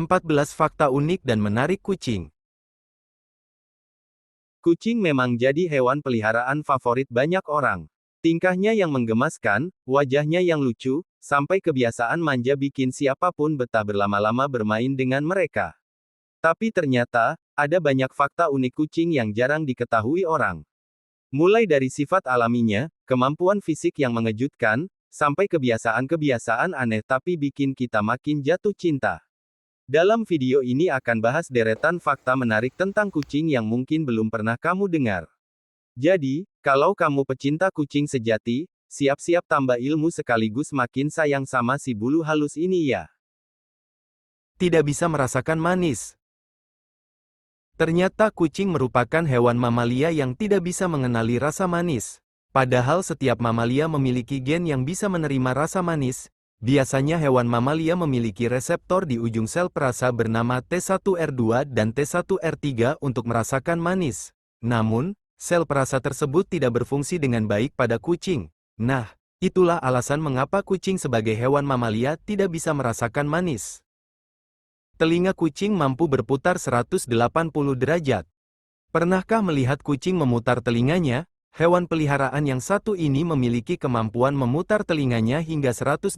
14 fakta unik dan menarik kucing. Kucing memang jadi hewan peliharaan favorit banyak orang. Tingkahnya yang menggemaskan, wajahnya yang lucu, sampai kebiasaan manja bikin siapapun betah berlama-lama bermain dengan mereka. Tapi ternyata, ada banyak fakta unik kucing yang jarang diketahui orang. Mulai dari sifat alaminya, kemampuan fisik yang mengejutkan, sampai kebiasaan-kebiasaan aneh tapi bikin kita makin jatuh cinta. Dalam video ini akan bahas deretan fakta menarik tentang kucing yang mungkin belum pernah kamu dengar. Jadi, kalau kamu pecinta kucing sejati, siap-siap tambah ilmu sekaligus makin sayang sama si bulu halus ini ya. Tidak bisa merasakan manis. Ternyata kucing merupakan hewan mamalia yang tidak bisa mengenali rasa manis. Padahal setiap mamalia memiliki gen yang bisa menerima rasa manis. Biasanya hewan mamalia memiliki reseptor di ujung sel perasa bernama T1R2 dan T1R3 untuk merasakan manis. Namun, sel perasa tersebut tidak berfungsi dengan baik pada kucing. Nah, itulah alasan mengapa kucing sebagai hewan mamalia tidak bisa merasakan manis. Telinga kucing mampu berputar 180 derajat. Pernahkah melihat kucing memutar telinganya? Hewan peliharaan yang satu ini memiliki kemampuan memutar telinganya hingga 180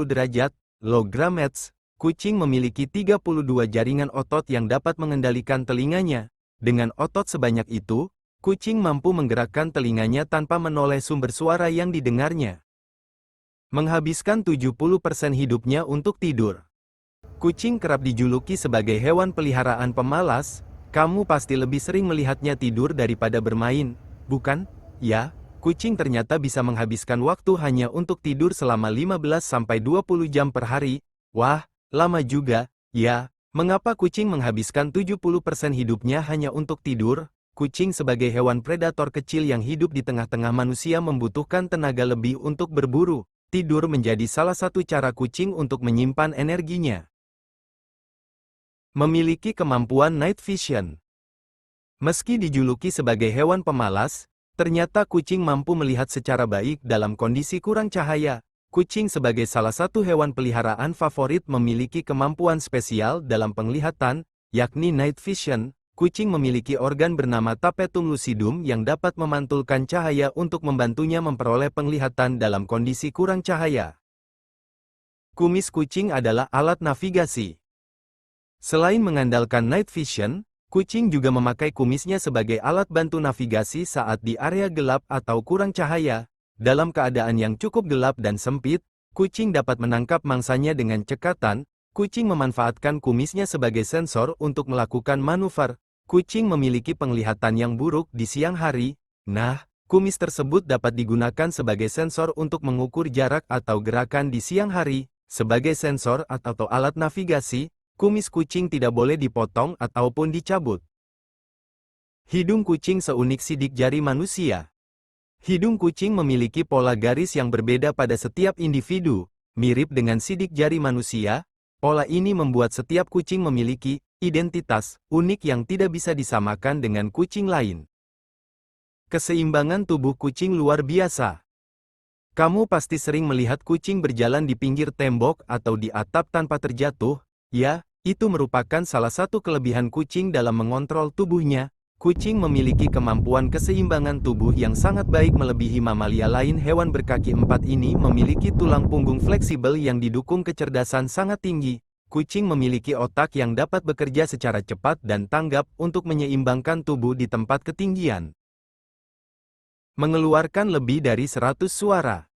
derajat. Logramets, kucing memiliki 32 jaringan otot yang dapat mengendalikan telinganya. Dengan otot sebanyak itu, kucing mampu menggerakkan telinganya tanpa menoleh sumber suara yang didengarnya. Menghabiskan 70% hidupnya untuk tidur. Kucing kerap dijuluki sebagai hewan peliharaan pemalas. Kamu pasti lebih sering melihatnya tidur daripada bermain, bukan? Ya, kucing ternyata bisa menghabiskan waktu hanya untuk tidur selama 15-20 jam per hari. Wah, lama juga. Ya, mengapa kucing menghabiskan 70% hidupnya hanya untuk tidur? Kucing sebagai hewan predator kecil yang hidup di tengah-tengah manusia membutuhkan tenaga lebih untuk berburu. Tidur menjadi salah satu cara kucing untuk menyimpan energinya. Memiliki kemampuan night vision. Meski dijuluki sebagai hewan pemalas, ternyata kucing mampu melihat secara baik dalam kondisi kurang cahaya. Kucing sebagai salah satu hewan peliharaan favorit memiliki kemampuan spesial dalam penglihatan, yakni night vision. Kucing memiliki organ bernama tapetum lucidum yang dapat memantulkan cahaya untuk membantunya memperoleh penglihatan dalam kondisi kurang cahaya. Kumis kucing adalah alat navigasi. Selain mengandalkan night vision, kucing juga memakai kumisnya sebagai alat bantu navigasi saat di area gelap atau kurang cahaya. Dalam keadaan yang cukup gelap dan sempit, kucing dapat menangkap mangsanya dengan cekatan. Kucing memanfaatkan kumisnya sebagai sensor untuk melakukan manuver. Kucing memiliki penglihatan yang buruk di siang hari. Nah, kumis tersebut dapat digunakan sebagai sensor untuk mengukur jarak atau gerakan di siang hari. Sebagai sensor atau alat navigasi, kumis kucing tidak boleh dipotong ataupun dicabut. Hidung kucing seunik sidik jari manusia. Hidung kucing memiliki pola garis yang berbeda pada setiap individu. Mirip dengan sidik jari manusia, pola ini membuat setiap kucing memiliki identitas unik yang tidak bisa disamakan dengan kucing lain. Keseimbangan tubuh kucing luar biasa. Kamu pasti sering melihat kucing berjalan di pinggir tembok atau di atap tanpa terjatuh. Ya, itu merupakan salah satu kelebihan kucing dalam mengontrol tubuhnya. Kucing memiliki kemampuan keseimbangan tubuh yang sangat baik melebihi mamalia lain. Hewan berkaki empat ini memiliki tulang punggung fleksibel yang didukung kecerdasan sangat tinggi. Kucing memiliki otak yang dapat bekerja secara cepat dan tanggap untuk menyeimbangkan tubuh di tempat ketinggian. Mengeluarkan lebih dari 100 suara.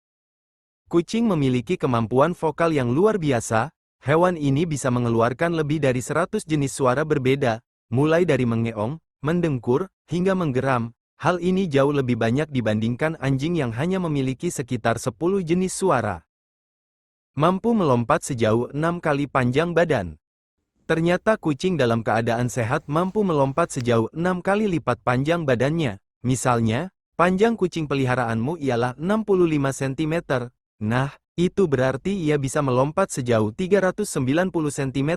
Kucing memiliki kemampuan vokal yang luar biasa. Hewan ini bisa mengeluarkan lebih dari 100 jenis suara berbeda, mulai dari mengeong, mendengkur, hingga menggeram. Hal ini jauh lebih banyak dibandingkan anjing yang hanya memiliki sekitar 10 jenis suara. Mampu melompat sejauh 6 kali panjang badan. Ternyata kucing dalam keadaan sehat mampu melompat sejauh 6 kali lipat panjang badannya. Misalnya, panjang kucing peliharaanmu ialah 65 cm. Nah, itu berarti ia bisa melompat sejauh 390 cm.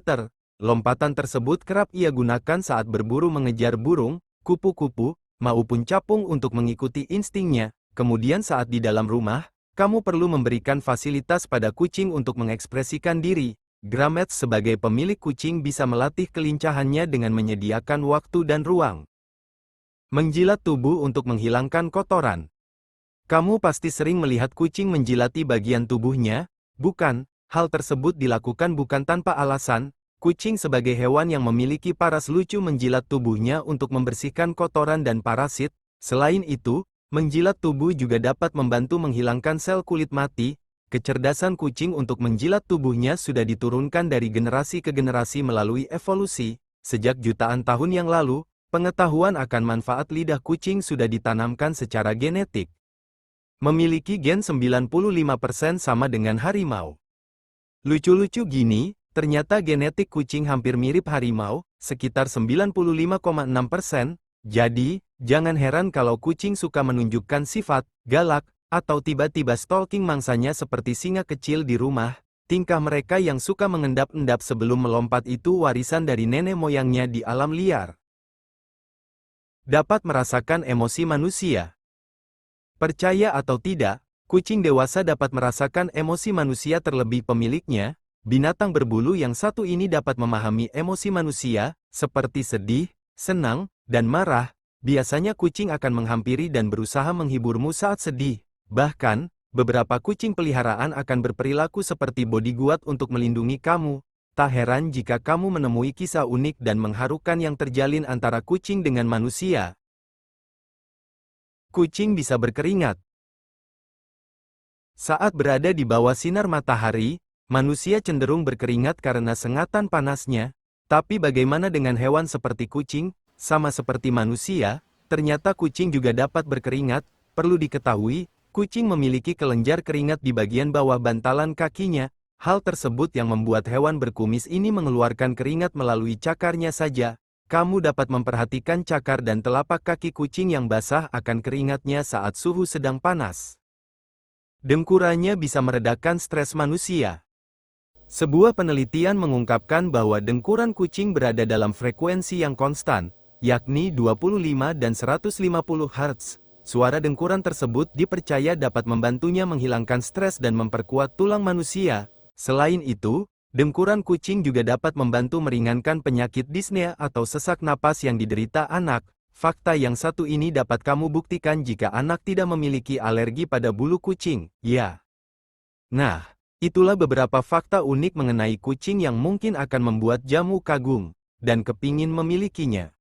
Lompatan tersebut kerap ia gunakan saat berburu mengejar burung, kupu-kupu, maupun capung untuk mengikuti instingnya. Kemudian saat di dalam rumah, kamu perlu memberikan fasilitas pada kucing untuk mengekspresikan diri. Gramet sebagai pemilik kucing bisa melatih kelincahannya dengan menyediakan waktu dan ruang. Menjilat tubuh untuk menghilangkan kotoran. Kamu pasti sering melihat kucing menjilati bagian tubuhnya, bukan? Hal tersebut dilakukan bukan tanpa alasan. Kucing sebagai hewan yang memiliki paras lucu menjilat tubuhnya untuk membersihkan kotoran dan parasit. Selain itu, menjilat tubuh juga dapat membantu menghilangkan sel kulit mati. Kecerdasan kucing untuk menjilat tubuhnya sudah diturunkan dari generasi ke generasi melalui evolusi. Sejak jutaan tahun yang lalu, pengetahuan akan manfaat lidah kucing sudah ditanamkan secara genetik. Memiliki gen 95% sama dengan harimau. Lucu-lucu gini, ternyata genetik kucing hampir mirip harimau, sekitar 95,6%. Jadi, jangan heran kalau kucing suka menunjukkan sifat galak, atau tiba-tiba stalking mangsanya seperti singa kecil di rumah. Tingkah mereka yang suka mengendap-endap sebelum melompat itu warisan dari nenek moyangnya di alam liar. Dapat merasakan emosi manusia. Percaya atau tidak, kucing dewasa dapat merasakan emosi manusia terlebih pemiliknya. Binatang berbulu yang satu ini dapat memahami emosi manusia, seperti sedih, senang, dan marah. Biasanya kucing akan menghampiri dan berusaha menghiburmu saat sedih. Bahkan, beberapa kucing peliharaan akan berperilaku seperti bodyguard untuk melindungi kamu. Tak heran jika kamu menemui kisah unik dan mengharukan yang terjalin antara kucing dengan manusia. Kucing bisa berkeringat. Saat berada di bawah sinar matahari, manusia cenderung berkeringat karena sengatan panasnya. Tapi bagaimana dengan hewan seperti kucing? Sama seperti manusia, ternyata kucing juga dapat berkeringat. Perlu diketahui, kucing memiliki kelenjar keringat di bagian bawah bantalan kakinya. Hal tersebut yang membuat hewan berkumis ini mengeluarkan keringat melalui cakarnya saja. Kamu dapat memperhatikan cakar dan telapak kaki kucing yang basah akan keringatnya saat suhu sedang panas. Dengkurannya bisa meredakan stres manusia. Sebuah penelitian mengungkapkan bahwa dengkuran kucing berada dalam frekuensi yang konstan, yakni 25 dan 150 Hz. Suara dengkuran tersebut dipercaya dapat membantunya menghilangkan stres dan memperkuat tulang manusia. Selain itu, dengkuran kucing juga dapat membantu meringankan penyakit dyspnea atau sesak napas yang diderita anak. Fakta yang satu ini dapat kamu buktikan jika anak tidak memiliki alergi pada bulu kucing, ya. Nah, itulah beberapa fakta unik mengenai kucing yang mungkin akan membuat jamu kagum dan kepingin memilikinya.